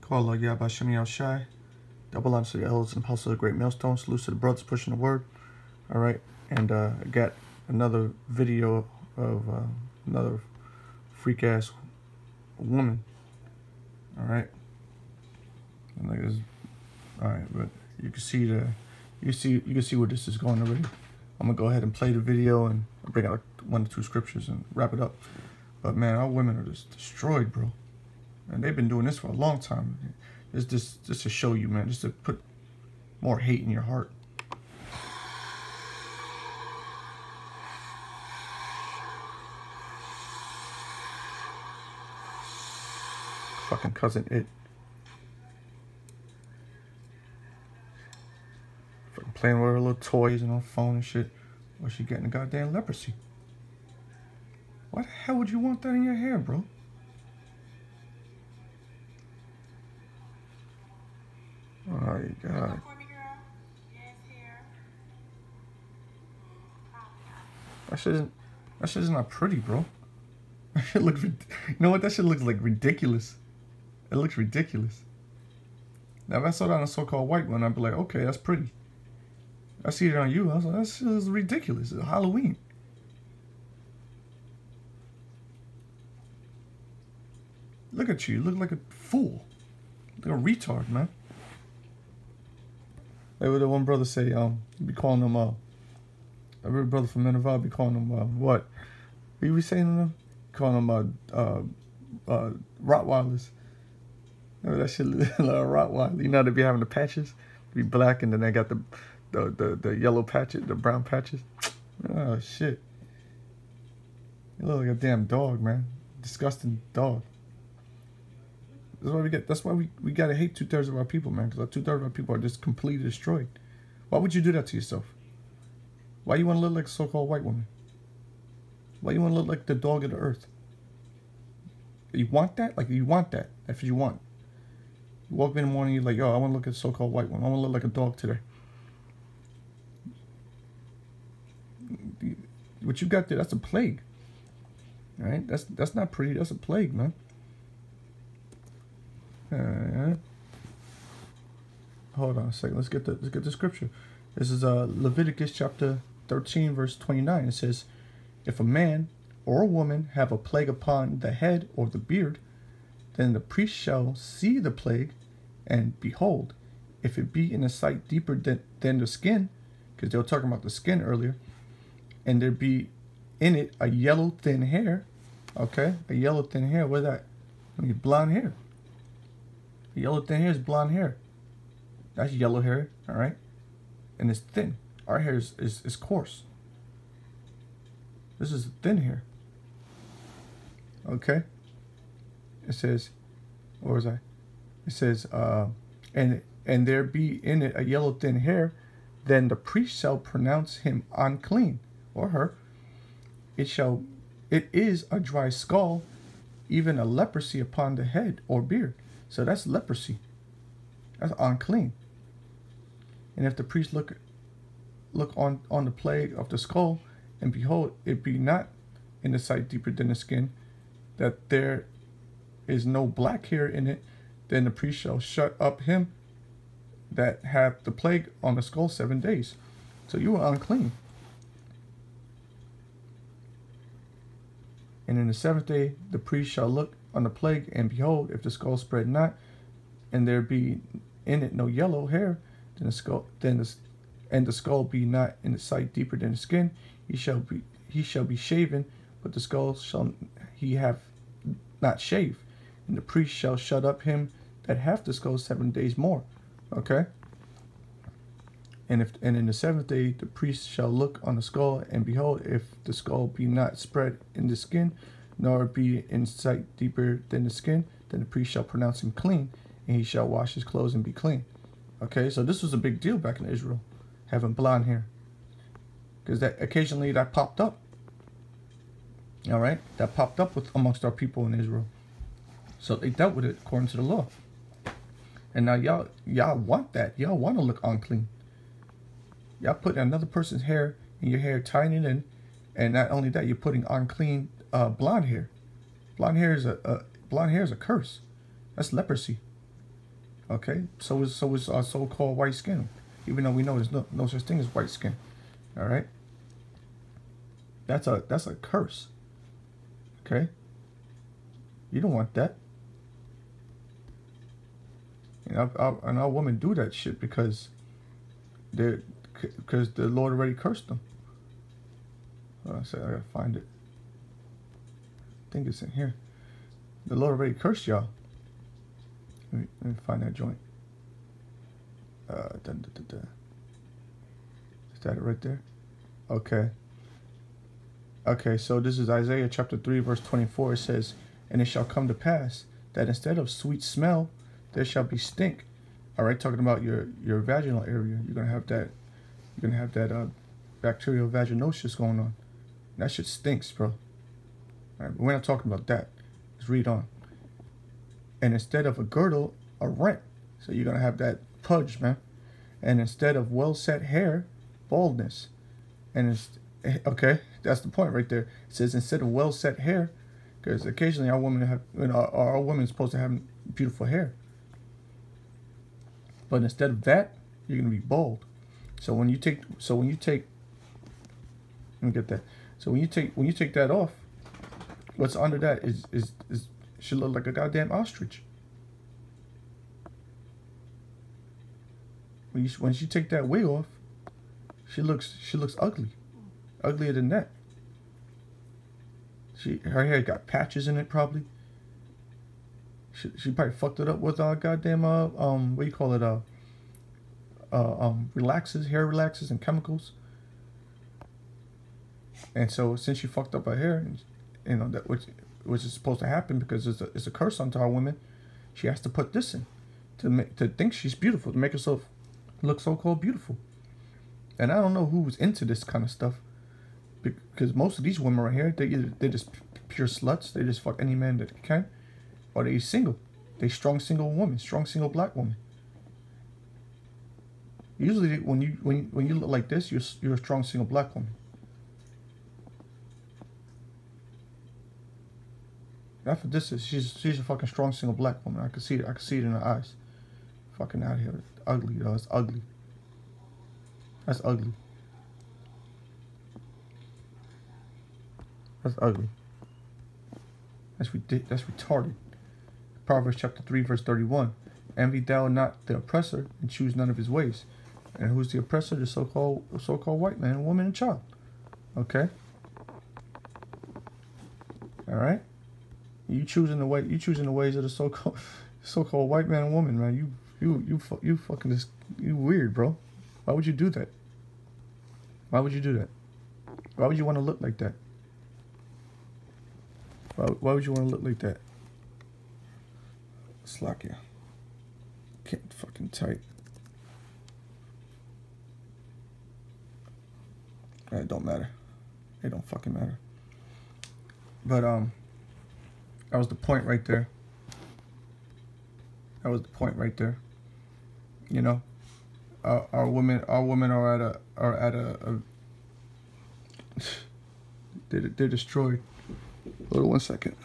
Call Yabashim Yao Shai. Double honors to the elders and apostles of the great millstone. Salute to the brothers pushing the word. All right. And I got another video of another freak ass woman. All right. And like this. All right, but you can see you can see where this is going already. I'm gonna go ahead and play the video and bring out one or two scriptures and wrap it up. But man, our women are just destroyed, bro. And they've been doing this for a long time. It's just to show you, man, just to put more hate in your heart. Fucking cousin it. Fucking playing with her little toys and her phone and shit while she getting the goddamn leprosy. Why the hell would you want that in your hair, bro? Oh my God. That shit is not pretty, bro. That shit looks, you know what? That shit looks like ridiculous. It looks ridiculous. Now if I saw that on a so-called white one, I'd be like, okay, that's pretty. I see it on you. I was like, that shit is ridiculous. It's Halloween. Look at you. You look like a fool. Like a retard, man. Like what the one brother say, be calling them, every brother from Nineveh be calling them, what? What you be saying to them? Calling them, Rottweilers. Remember that shit like a Rottweiler? You know they be having the patches? Be black and then they got the yellow patches, the brown patches. Oh, shit. You look like a damn dog, man. Disgusting dog. That's why we gotta hate 2/3 of our people, man. Because 2/3 of our people are just completely destroyed. Why would you do that to yourself? Why you want to look like a so-called white woman? Why you want to look like the dog of the earth? You want that? Like you want that? That's what you want. You woke up in the morning, you're like, yo, I want to look at a so-called white woman. I want to look like a dog today. What you got there? That's a plague. All right? That's not pretty. That's a plague, man. Hold on a second. Let's get the scripture. This is Leviticus chapter 13, verse 29. It says, if a man or a woman have a plague upon the head or the beard, then the priest shall see the plague, and behold, if it be in a sight deeper than the skin, because they were talking about the skin earlier, and there be in it a yellow thin hair, okay, a yellow thin hair. What's that? I mean, blonde hair. The yellow thin hair is blonde hair. That's yellow hair, all right? And it's thin. Our hair is coarse. This is thin hair. Okay? It says, where was I? It says, and there be in it a yellow thin hair, then the priest shall pronounce him unclean, or her. It is a dry skull, even a leprosy upon the head or beard. So that's leprosy. That's unclean. And if the priest look on the plague of the skull, and behold, it be not in the sight deeper than the skin, that there is no black hair in it, then the priest shall shut up him that hath the plague on the skull 7 days. So you are unclean. And in the 7th day, the priest shall look on the plague, and behold, if the skull spread not, and there be in it no yellow hair, then the skull be not in the sight deeper than the skin, he shall be shaven, but the skull shall he have not shaved, and the priest shall shut up him that hath the skull 7 days more. Okay. And in the 7th day the priest shall look on the skull, and behold, if the skull be not spread in the skin, nor be in sight deeper than the skin, then the priest shall pronounce him clean, and he shall wash his clothes and be clean. Okay, so this was a big deal back in Israel, having blonde hair, because that occasionally that popped up. All right, that popped up amongst our people in Israel, so they dealt with it according to the law. And now y'all want that. Y'all want to look unclean. Y'all put another person's hair in your hair, tying it in, and not only that, you're putting unclean blonde hair. Blonde hair is a curse. That's leprosy. Okay, so is our so-called white skin, even though we know there's no such thing as white skin. All right, that's a curse. Okay, you don't want that. And our women do that shit because the Lord already cursed them. I said I gotta find it. I think it's in here. The Lord already cursed y'all. Let me find that joint. Is that it right there? Okay. Okay, so this is Isaiah chapter 3, verse 24. It says, "And it shall come to pass that instead of sweet smell, there shall be stink." All right, talking about your vaginal area. You're gonna have that bacterial vaginosis going on. That shit stinks, bro. All right, but we're not talking about that. Let's read on. "And instead of a girdle, a rent." So you're gonna have that pudge, man. "And instead of well set hair, baldness." And it's okay. That's the point right there. It says instead of well set hair, because occasionally our women have, our women are supposed to have beautiful hair. But instead of that, you're gonna be bald. So when you take, let me get that. So when you take that off, what's under that is should look like a goddamn ostrich. When she take that wig off, she looks ugly, uglier than that. Her hair got patches in it probably. She probably fucked it up with goddamn what do you call it, hair relaxers and chemicals. And so since she fucked up her hair, that which is supposed to happen because it's a curse onto our women, she has to put this in to think she's beautiful, to make herself look so-called beautiful. And I don't know who's into this kind of stuff, because most of these women right here, they're just pure sluts. They just fuck any man that they can, or they single. They strong single woman, strong single black woman. Usually, when you look like this, you're a strong single black woman. That's what this is. She's a fucking strong single black woman. I can see it. I can see it in her eyes. Fucking out here, ugly though. It's ugly. That's ugly. That's ugly. That's retarded. Proverbs chapter 3, verse 31. "Envy thou not the oppressor, and choose none of his ways." And who's the oppressor? The so-called white man, woman, and child. Okay. All right. You choosing the ways of the so-called white man and woman, man. You fucking just, you weird, bro. Why would you do that? Why would you do that? Why would you want to look like that? Why would you want to look like that? Slack ya. Getting fucking tight. It don't matter. It don't fucking matter. But that was the point right there. That was the point right there. You know, our women are at a they're destroyed. Hold on 1 second.